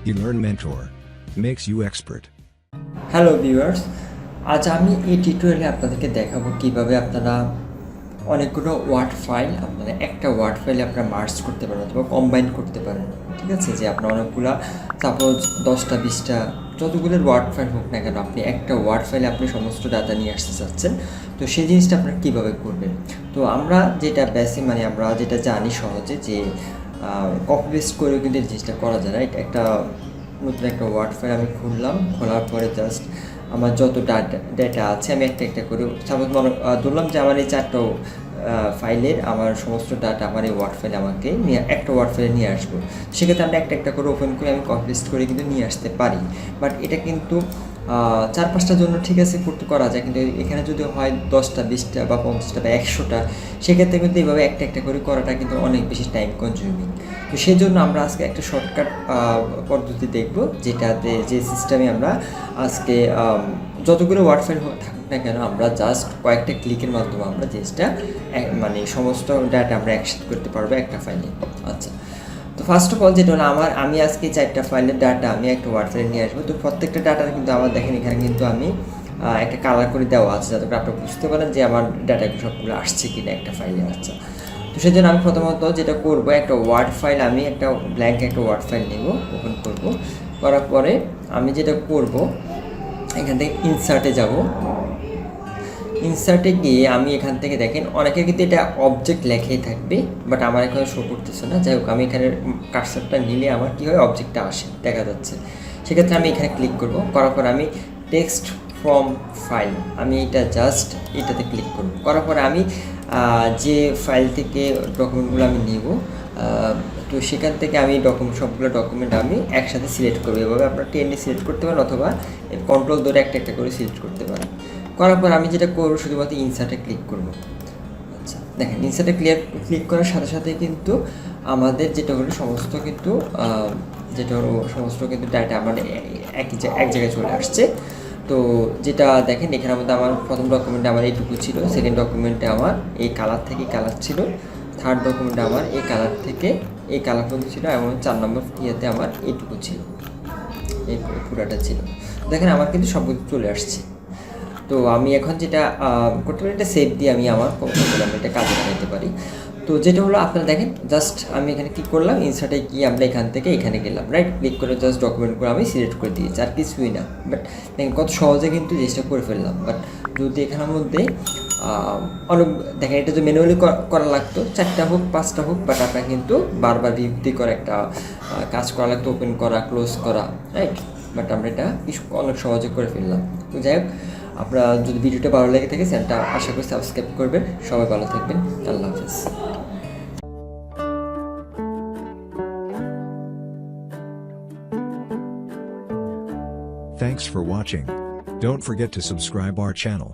Elearn Mentor makes you expert. Hello viewers, আজ আমি এই টিউটোরিয়ালে আপনাদেরকে দেখাবো কিভাবে আপনারা অনেকগুলো ওয়ার্ড ফাইল আপনারা একটা ওয়ার্ড ফাইলে আপনারা মার্জ করতে পারেন অথবা কম্বাইন করতে পারেন। ঠিক আছে, যে আপনার অনেকগুলা সাপোজ 10টা 20টা যতগুলো ওয়ার্ড ফাইল হোক না কেন, আপনি একটা ওয়ার্ড ফাইলে আপনি সমস্ত ডাটা নিয়ে আসতে চাচ্ছেন। তো সেই জিনিসটা আপনারা কীভাবে করবেন? তো আমরা যেটা আমরা যেটা জানি সহজে যে কপি পেস্ট করেও কিন্তু এই জিনিসটা করা যায় না। এটা একটা নতুন একটা ওয়ার্ড ফাইল আমি খুললাম, খোলার পরে জাস্ট আমার যত ডেটা আছে আমি একটা একটা করে সাপোজ ধরলাম যে আমার এই 4টা ফাইলের আমার সমস্ত ডাটা আমার এই ওয়ার্ড ফাইলে আমাকে একটা ওয়ার্ড ফাইলে নিয়ে আসবো। সেক্ষেত্রে আমরা একটা একটা করে ওপেন করে আমি কপি পেস্ট করে কিন্তু নিয়ে আসতে পারি। বাট এটা কিন্তু 4-5টার জন্য ঠিক আছে করা যায়, কিন্তু এখানে যদি হয় 10টা 20টা বা 50টা বা 100টা, সেক্ষেত্রে কিন্তু এইভাবে একটা একটা করে করাটা কিন্তু অনেক বেশি টাইম কনজিউমিং। তো সেই জন্য আমরা আজকে একটা শর্টকাট পদ্ধতি দেখব, যেটাতে যে সিস্টেমে আমরা আজকে যতগুলো ওয়ার্ড ফাইল থাকুক না কেন আমরা জাস্ট কয়েকটা ক্লিকের মাধ্যমে আমরা জিনিসটা সমস্ত ডাটা আমরা একসাথে করতে পারবো একটা ফাইলে। আচ্ছা, তো ফার্স্ট অফ অল যেটা হলো আমি আজকে 4টা ফাইলের ডাটা আমি একটা ওয়ার্ড ফাইলে নিয়ে আসবো। তো প্রত্যেকটা ডাটা কিন্তু আমার দেখেন এখানে কিন্তু আমি একটা কালার করে দেওয়া আছে, যাতে করে আপনারা বুঝতে পারেন যে আমার ডাটাগুলো সবগুলো আসছে কিনা একটা ফাইলে। আচ্ছা, তো সেই জন্য আমি প্রথমত যেটা করব, একটা ওয়ার্ড ফাইল আমি একটা ব্ল্যাঙ্ক একটা ওয়ার্ড ফাইল নেব, ওপেন করব। করার পরে আমি যেটা করব, এখান থেকে ইনসার্টে যাব। ইনসার্টে গিয়ে আমি এখান থেকে দেখেন অনেকের কিন্তু এটা অবজেক্ট লেখাই থাকবে, বাট আমার এখানে শো করতেছে না। যাই হোক, আমি এখানে কার্সারটা নিলে আমার কী হয়, অবজেক্টটা আসে দেখা যাচ্ছে। সেক্ষেত্রে আমি এখানে ক্লিক করব। করার পর আমি টেক্সট ফ্রম ফাইল, আমি এটাতে ক্লিক করব। করার পরে আমি যে ফাইল থেকে ডকুমেন্টগুলো আমি নেব, তো সেখান থেকে আমি সবগুলো ডকুমেন্ট আমি একসাথে সিলেক্ট করবো। এভাবে আপনারা টেনে সিলেক্ট করতে পারেন অথবা কন্ট্রোল ধরে একটা একটা করে সিলেক্ট করতে পারেন। করার পর আমি যেটা করবো, শুধুমাত্র ইনসার্টে ক্লিক করব। আচ্ছা, দেখেন ইনসার্টে ক্লিক করার সাথে সাথে কিন্তু আমাদের যেটা হলো সমস্ত কিন্তু ডাটা আমার এক জায়গায় চলে আসছে। তো যেটা দেখেন এখানের মধ্যে আমার প্রথম ডকুমেন্টে আমার এইটুকু ছিল, সেকেন্ড ডকুমেন্টে আমার এই কালার থেকে কালার ছিল, থার্ড ডকুমেন্টে আমার এই কালার থেকে এই কালার পর্যন্ত ছিল, এবং 4 নম্বর ইয়েতে আমার এইটুকু ছিল, এই পুরাটা ছিল। দেখেন আমার কিন্তু সব কিছু চলে আসছে। তো আমি এখন যেটা করতে পারি, এটা সেভ দিয়ে আমি আমার এটা কাজে লাগাইতে পারি। তো যেটা হলো আপনারা দেখেন, জাস্ট আমি এখানে ক্লিক করলাম, ইনসার্টে গিয়ে আমরা এখান থেকে এখানে গেলাম, রাইট ক্লিক করে জাস্ট ডকুমেন্টগুলো আমি সিলেক্ট করে দিয়েছি, আর কিছুই না। বাট দেখেন কত সহজে কিন্তু জিনিসটা করে ফেললাম। বাট যদি এখানের মধ্যে অনেক দেখেন, এটা যে ম্যানুয়ালি করা লাগতো, 4টা হোক 5টা হোক, বাট আপনার কিন্তু বারবার বিরক্তি করে একটা কাজ করা লাগতো, ওপেন করা ক্লোজ করা, রাইট। বাট আমরা এটা অনেক সহজে করে ফেললাম। তো যাই হোক, আপনারা যদি ভিডিওটা ভালো লেগে থাকে, চ্যানেলটা আশা করি সাবস্ক্রাইব করবেন। সবাই ভালো থাকবেন, আল্লাহ হাফেজ। Thanks for watching. Don't forget to subscribe our channel.